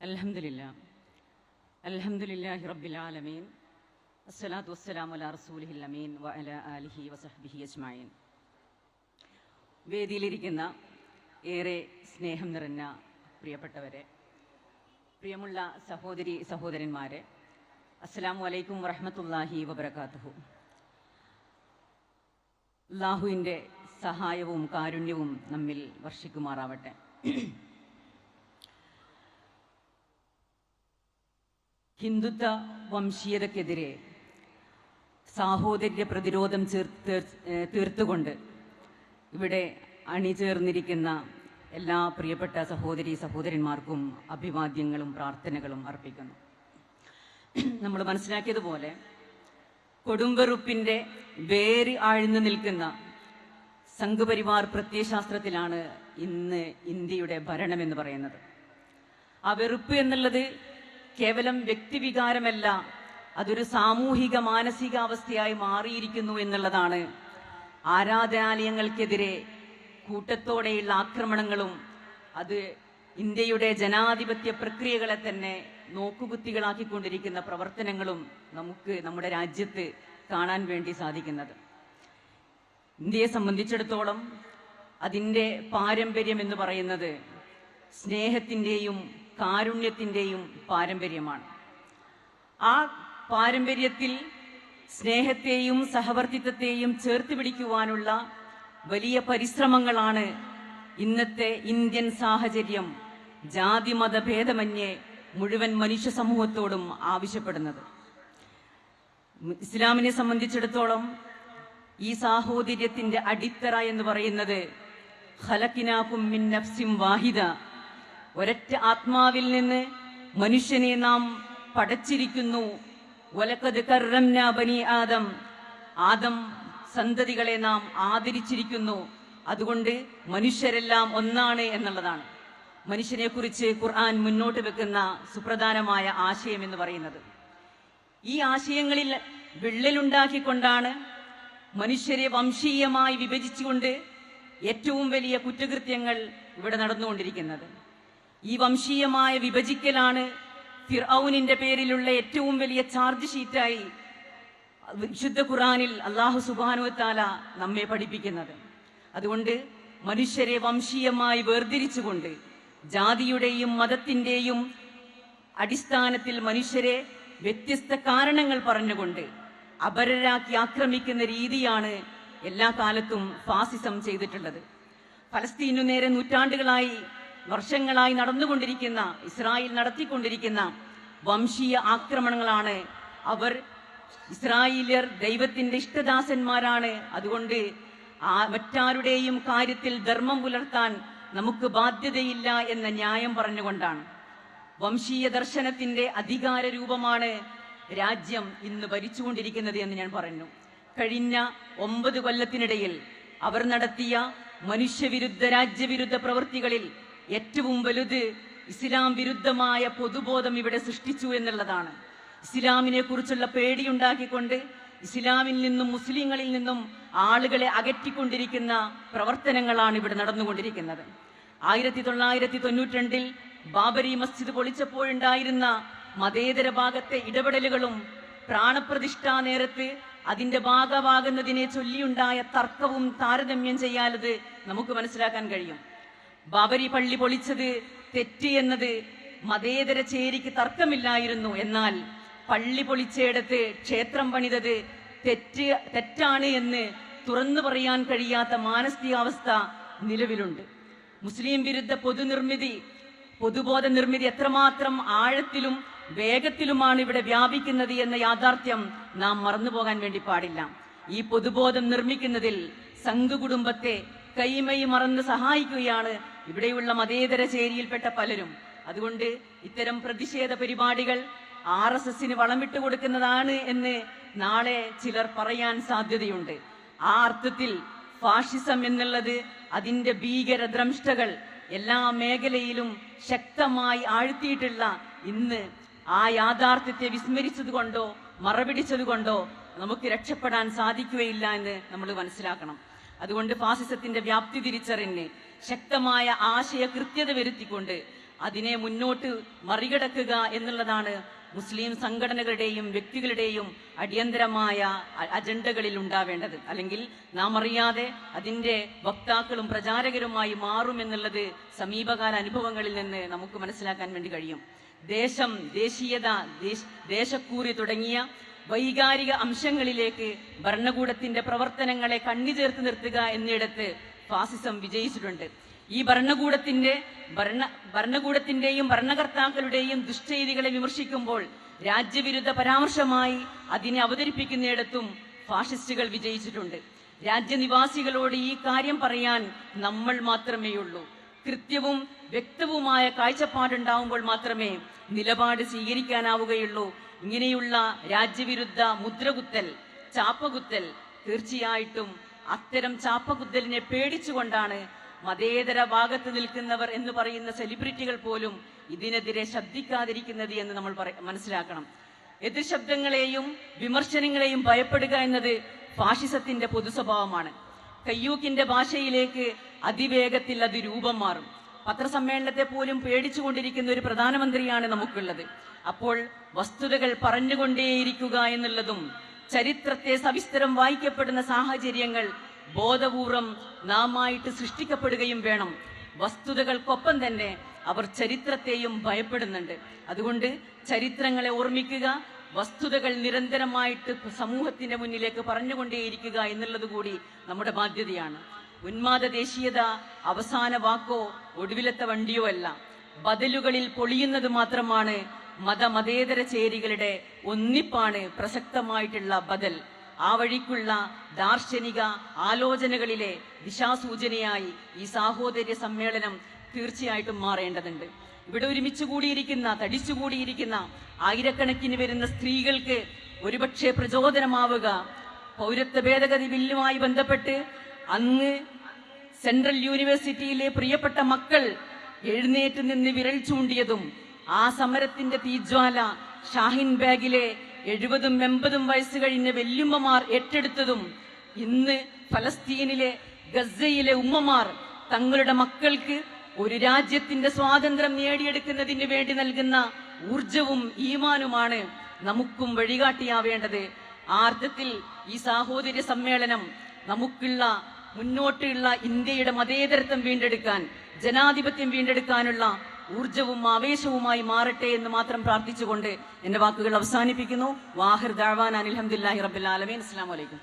അൽഹംദുലില്ലാഹി റബ്ബിൽ ആലമീൻ അസ്സലാത്തു വസ്സലാമു അലാ റസൂലിഹിൽ അമീൻ വ അലാ ആലിഹി വസഹ്ബിഹി അജ്മഈൻ. വേദിയിലിരിക്കുന്ന ഏറെ സ്നേഹം നിറഞ്ഞ പ്രിയപ്പെട്ടവരെ, പ്രിയമുള്ള സഹോദരി സഹോദരന്മാരെ, അസ്സലാമു അലൈക്കും വറഹ്മത്തുള്ളാഹി വബറകാതുഹു. അല്ലാഹുവിൻ്റെ സഹായവും കാരുണ്യവും നമ്മിൽ വർഷിക്കുമാറാവട്ടെ. ഹിന്ദുത്വ വംശീയതയ്ക്കെതിരെ സാഹോദര്യ പ്രതിരോധം തീർത്തുകൊണ്ട് ഇവിടെ അണിചേർന്നിരിക്കുന്ന എല്ലാ പ്രിയപ്പെട്ട സഹോദരി സഹോദരന്മാർക്കും അഭിവാദ്യങ്ങളും പ്രാർത്ഥനകളും അർപ്പിക്കുന്നു. നമ്മൾ മനസ്സിലാക്കിയതുപോലെ കൊടുംവെറുപ്പിൻ്റെ വേര് ആഴ്ന്നു നിൽക്കുന്ന സംഘപരിവാർ പ്രത്യയശാസ്ത്രത്തിലാണ് ഇന്ന് ഇന്ത്യയുടെ ഭരണമെന്ന് പറയുന്നത്. ആ വെറുപ്പ് എന്നുള്ളത് കേവലം വ്യക്തിവികാരമല്ല, അതൊരു സാമൂഹിക മാനസികാവസ്ഥയായി മാറിയിരിക്കുന്നു എന്നുള്ളതാണ്. ആരാധനാലയങ്ങൾക്കെതിരെ കൂട്ടത്തോടെയുള്ള ആക്രമണങ്ങളും അത് ഇന്ത്യയുടെ ജനാധിപത്യ പ്രക്രിയകളെ തന്നെ നോക്കുകുത്തികളാക്കിക്കൊണ്ടിരിക്കുന്ന പ്രവർത്തനങ്ങളും നമുക്ക് നമ്മുടെ രാജ്യത്ത് കാണാൻ വേണ്ടി സാധിക്കുന്നത്. ഇന്ത്യയെ സംബന്ധിച്ചിടത്തോളം അതിൻ്റെ പാരമ്പര്യം എന്ന് പറയുന്നത് സ്നേഹത്തിൻ്റെയും കാരുണ്യത്തിൻ്റെയും പാരമ്പര്യമാണ്. ആ പാരമ്പര്യത്തിൽ സ്നേഹത്തെയും സഹവർത്തിത്വത്തെയും ചേർത്ത് പിടിക്കുവാനുള്ള വലിയ പരിശ്രമങ്ങളാണ് ഇന്നത്തെ ഇന്ത്യൻ സാഹചര്യം ജാതിമത ഭേദമന്യേ മുഴുവൻ മനുഷ്യ സമൂഹത്തോടും ആവശ്യപ്പെടുന്നത്. ഇസ്ലാമിനെ സംബന്ധിച്ചിടത്തോളം ഈ സാഹോദര്യത്തിന്റെ അടിത്തറ എന്ന് പറയുന്നത് ഖലഖ്നാകും മിൻ നഫ്സിൻ വാഹിദ, ഒരൊറ്റ ആത്മാവിൽ നിന്ന് മനുഷ്യനെ നാം പടച്ചിരിക്കുന്നു. വലഖദ് കർറംനാ ബനി ആദം, ആദം സന്തതികളെ നാം ആദരിച്ചിരിക്കുന്നു. അതുകൊണ്ട് മനുഷ്യരെല്ലാം ഒന്നാണ് എന്നുള്ളതാണ് മനുഷ്യനെ കുറിച്ച് ഖുർആൻ മുന്നോട്ട് വെക്കുന്ന സുപ്രധാനമായ ആശയം എന്ന് പറയുന്നത്. ഈ ആശയങ്ങളിൽ വിള്ളലുണ്ടാക്കിക്കൊണ്ടാണ് മനുഷ്യരെ വംശീയമായി വിഭജിച്ചുകൊണ്ട് ഏറ്റവും വലിയ കുറ്റകൃത്യങ്ങൾ ഇവിടെ നടന്നുകൊണ്ടിരിക്കുന്നത്. ഈ വംശീയമായ വിഭജിക്കലാണ് ഫിർഔനിന്റെ പേരിലുള്ള ഏറ്റവും വലിയ ചാർജ് ഷീറ്റായി വിശുദ്ധ ഖുർആനിൽ അല്ലാഹു സുബ്ഹാനഹു വ തആല നമ്മെ പഠിപ്പിക്കുന്നത്. അതുകൊണ്ട് മനുഷ്യരെ വംശീയമായി വേർതിരിച്ചുകൊണ്ട് ജാതിയുടെയും മതത്തിന്റെയും അടിസ്ഥാനത്തിൽ മനുഷ്യരെ വ്യത്യസ്ത കാരണങ്ങൾ പറഞ്ഞുകൊണ്ട് അപരരാക്കി ആക്രമിക്കുന്ന രീതിയാണ് എല്ലാ കാലത്തും ഫാസിസം ചെയ്തിട്ടുള്ളത്. ഫലസ്തീനു നേരെ നൂറ്റാണ്ടുകളായി വർഷങ്ങളായി നടന്നുകൊണ്ടിരിക്കുന്ന ഇസ്രായേൽ നടത്തിക്കൊണ്ടിരിക്കുന്ന വംശീയ ആക്രമണങ്ങളാണ്. അവർ ഇസ്രായേലിയർ ദൈവത്തിന്റെ ഇഷ്ടദാസന്മാരാണ്. അതുകൊണ്ട് മറ്റാരുടെയും കാര്യത്തിൽ ധർമ്മം പുലർത്താൻ നമുക്ക് ബാധ്യതയില്ല എന്ന ന്യായം പറഞ്ഞുകൊണ്ടാണ്. വംശീയ ദർശനത്തിന്റെ അധികാര രൂപമാണ് രാജ്യം ഇന്ന് ഭരിച്ചുകൊണ്ടിരിക്കുന്നത് എന്ന് ഞാൻ പറഞ്ഞു. കഴിഞ്ഞ 9 കൊല്ലത്തിനിടയിൽ അവർ നടത്തിയ മനുഷ്യവിരുദ്ധ രാജ്യവിരുദ്ധ പ്രവൃത്തികളിൽ ഏറ്റവും വലുത് ഇസ്ലാം വിരുദ്ധമായ പൊതുബോധം ഇവിടെ സൃഷ്ടിച്ചു എന്നുള്ളതാണ്. ഇസ്ലാമിനെ കുറിച്ചുള്ള പേടിയുണ്ടാക്കിക്കൊണ്ട് ഇസ്ലാമിൽ നിന്നും മുസ്ലിങ്ങളിൽ നിന്നും ആളുകളെ അകറ്റിക്കൊണ്ടിരിക്കുന്ന പ്രവർത്തനങ്ങളാണ് ഇവിടെ നടന്നുകൊണ്ടിരിക്കുന്നത്. 1992 ബാബരി മസ്ജിദ് പൊളിച്ചപ്പോഴുണ്ടായിരുന്ന മതേതര ഭാഗത്തെ ഇടപെടലുകളും പ്രാണപ്രതിഷ്ഠാ നേരത്ത് അതിന്റെ ഭാഗമാകുന്നതിനെ ചൊല്ലിയുണ്ടായ തർക്കവും താരതമ്യം ചെയ്യാനത് നമുക്ക് മനസ്സിലാക്കാൻ കഴിയും. ബാബരി പള്ളി പൊളിച്ചത് തെറ്റ് എന്നത് മതേതര ചേരിക്ക് തർക്കമില്ലായിരുന്നു. എന്നാൽ പള്ളി പൊളിച്ചയിടത്ത് ക്ഷേത്രം പണിതത് തെറ്റാണ് എന്ന് തുറന്നു പറയാൻ കഴിയാത്ത മാനസികാവസ്ഥ നിലവിലുണ്ട്. മുസ്ലിം വിരുദ്ധ പൊതുബോധ നിർമ്മിതി എത്രമാത്രം ആഴത്തിലും വേഗത്തിലുമാണ് ഇവിടെ വ്യാപിക്കുന്നത് എന്ന യാഥാർത്ഥ്യം നാം മറന്നുപോകാൻ വേണ്ടി പാടില്ല. ഈ പൊതുബോധം നിർമ്മിക്കുന്നതിൽ സംഘകുടുംബത്തെ കൈമൈ മറന്ന് സഹായിക്കുകയാണ് ഇവിടെയുള്ള മതേതര ചേരിയിൽപ്പെട്ട പലരും. അതുകൊണ്ട് ഇത്തരം പ്രതിഷേധ പരിപാടികൾ RSSന് വളമിട്ട് കൊടുക്കുന്നതാണ് എന്ന് നാളെ ചിലർ പറയാൻ സാധ്യതയുണ്ട്. ആ അർത്ഥത്തിൽ ഫാഷിസം എന്നുള്ളത് അതിന്റെ ഭീകര ദ്രംഷ്ടകൾ എല്ലാ മേഖലയിലും ശക്തമായി ആഴ്ത്തിയിട്ടുള്ള ഇന്ന് ആ യാഥാർത്ഥ്യത്തെ വിസ്മരിച്ചതുകൊണ്ടോ മറപിടിച്ചതുകൊണ്ടോ നമുക്ക് രക്ഷപ്പെടാൻ സാധിക്കുകയില്ല എന്ന് നമ്മൾ മനസ്സിലാക്കണം. അതുകൊണ്ട് ഫാസിസത്തിന്റെ വ്യാപ്തി തിരിച്ചറിഞ്ഞ് ശക്തമായ ആശയ കൃത്യത വരുത്തിക്കൊണ്ട് അതിനെ മുന്നോട്ട് മറികടക്കുക എന്നുള്ളതാണ് മുസ്ലിം സംഘടനകളുടെയും വ്യക്തികളുടെയും അടിയന്തരമായ അജണ്ടകളിൽ ഉണ്ടാവേണ്ടത്. അല്ലെങ്കിൽ നാം അറിയാതെ അതിന്റെ വക്താക്കളും പ്രചാരകരുമായി മാറുമെന്നുള്ളത് സമീപകാല അനുഭവങ്ങളിൽ നിന്ന് നമുക്ക് മനസ്സിലാക്കാൻ വേണ്ടി കഴിയും. ദേശം, ദേശീയത, ദേശക്കൂറി തുടങ്ങിയ വൈകാരിക അംശങ്ങളിലേക്ക് ഭരണകൂടത്തിന്റെ പ്രവർത്തനങ്ങളെ കണ്ണിചേർത്ത് നിർത്തുക എന്നിടത്ത് ഫാസിസം വിജയിച്ചിട്ടുണ്ട്. ഈ ഭരണകൂടത്തിന്റെയും ഭരണകർത്താക്കളുടെയും ദുഷ്ചെയ്തികളെ വിമർശിക്കുമ്പോൾ രാജ്യവിരുദ്ധ പരാമർശമായി അതിനെ അവതരിപ്പിക്കുന്നിടത്തും ഫാഷിസ്റ്റുകൾ വിജയിച്ചിട്ടുണ്ട്. രാജ്യനിവാസികളോട് ഈ കാര്യം പറയാൻ നമ്മൾ മാത്രമേയുള്ളൂ. കൃത്യവും വ്യക്തവുമായ കാഴ്ചപ്പാടുണ്ടാവുമ്പോൾ മാത്രമേ നിലപാട് സ്വീകരിക്കാനാവുകയുള്ളൂ. ഇങ്ങനെയുള്ള രാജ്യവിരുദ്ധ മുദ്രകുത്തൽ, ചാപ്പകുത്തൽ, തീർച്ചയായിട്ടും അത്തരം ചാപ്പകുത്തലിനെ പേടിച്ചുകൊണ്ടാണ് മതേതര ഭാഗത്ത് നിൽക്കുന്നവർ എന്ന് പറയുന്ന സെലിബ്രിറ്റികൾ പോലും ഇതിനെതിരെ ശബ്ദിക്കാതിരിക്കുന്നത് എന്ന് നമ്മൾ മനസ്സിലാക്കണം. എതിർ ശബ്ദങ്ങളെയും വിമർശനങ്ങളെയും ഭയപ്പെടുക എന്നത് ഫാഷിസത്തിന്റെ പൊതു സ്വഭാവമാണ്. കയ്യൂക്കിന്റെ ഭാഷയിലേക്ക് അതിവേഗത്തിൽ അത് രൂപം മാറും. പത്രസമ്മേളനത്തെ പോലും പേടിച്ചുകൊണ്ടിരിക്കുന്ന ഒരു പ്രധാനമന്ത്രിയാണ് നമുക്കുള്ളത്. അപ്പോൾ വസ്തുതകൾ പറഞ്ഞുകൊണ്ടേയിരിക്കുക എന്നുള്ളതും ചരിത്രത്തെ സവിസ്തരം വായിക്കപ്പെടുന്ന സാഹചര്യങ്ങൾ ബോധപൂർവം നാമായിട്ട് സൃഷ്ടിക്കപ്പെടുകയും വേണം. വസ്തുതകൾക്കൊപ്പം തന്നെ അവർ ചരിത്രത്തെയും ഭയപ്പെടുന്നുണ്ട്. അതുകൊണ്ട് ചരിത്രങ്ങളെ ഓർമ്മിക്കുക, വസ്തുതകൾ നിരന്തരമായിട്ട് സമൂഹത്തിന്റെ മുന്നിലേക്ക് പറഞ്ഞുകൊണ്ടേയിരിക്കുക എന്നുള്ളത് കൂടി നമ്മുടെ ബാധ്യതയാണ്. ഉന്മാദ ദേശീയത അവസാന വാക്കോ ഒടുവിലത്തെ വണ്ടിയോ അല്ല, ബദലുകളിൽ പൊളിയുന്നത് മാത്രമാണ്. മതേതര ചേരികളുടെ ഒന്നിപ്പാണ് പ്രസക്തമായിട്ടുള്ള ബദൽ. ആ വഴിക്കുള്ള ദാർശനിക ആലോചനകളിലെ ദിശാസൂചനയായി ഈ സാഹോദര്യ സമ്മേളനം തീർച്ചയായിട്ടും മാറേണ്ടതുണ്ട്. ഇവിടെ ഒരുമിച്ച് കൂടിയിരിക്കുന്ന, തടിച്ചുകൂടിയിരിക്കുന്ന ആയിരക്കണക്കിന് വരുന്ന സ്ത്രീകൾക്ക് ഒരുപക്ഷെ പ്രചോദനമാവുക പൗരത്വ ഭേദഗതി ബില്ലുമായി ബന്ധപ്പെട്ട് അന്ന് സെൻട്രൽ യൂണിവേഴ്സിറ്റിയിലെ പ്രിയപ്പെട്ട മക്കൾ എഴുന്നേറ്റ് നിന്ന് വിരൽ ചൂണ്ടിയതും ആ സമരത്തിന്റെ തീജ്വാല ഷാഹിൻ ബാഗിലെ 70-80 വയസ്സ് കഴിഞ്ഞ വല്യുമ്മമാർ ഏറ്റെടുത്തതും ഇന്ന് ഫലസ്തീനിലെ ഗസയിലെ ഉമ്മമാർ തങ്ങളുടെ മക്കൾക്ക് ഒരു രാജ്യത്തിന്റെ സ്വാതന്ത്ര്യം നേടിയെടുക്കുന്നതിന് വേണ്ടി നൽകുന്ന ഊർജവും ഈമാനുമാണ് നമുക്കും വഴികാട്ടിയാവേണ്ടത്. ആ അർത്ഥത്തിൽ ഈ സാഹോദര്യ സമ്മേളനം നമുക്കുള്ള മുന്നോട്ടുള്ള ഇന്ത്യയുടെ മതേതരത്വം വീണ്ടെടുക്കാൻ, ജനാധിപത്യം വീണ്ടെടുക്കാനുള്ള ഊർജവും ആവേശവുമായി മാറട്ടെ എന്ന് മാത്രം പ്രാർത്ഥിച്ചുകൊണ്ട് എന്റെ വാക്കുകൾ അവസാനിപ്പിക്കുന്നു. വാഹിർ ദഅ്വാനാ അൽഹംദുലില്ലാഹി റബ്ബിൽ ആലമീൻ. അസ്സലാമു അലൈക്കും.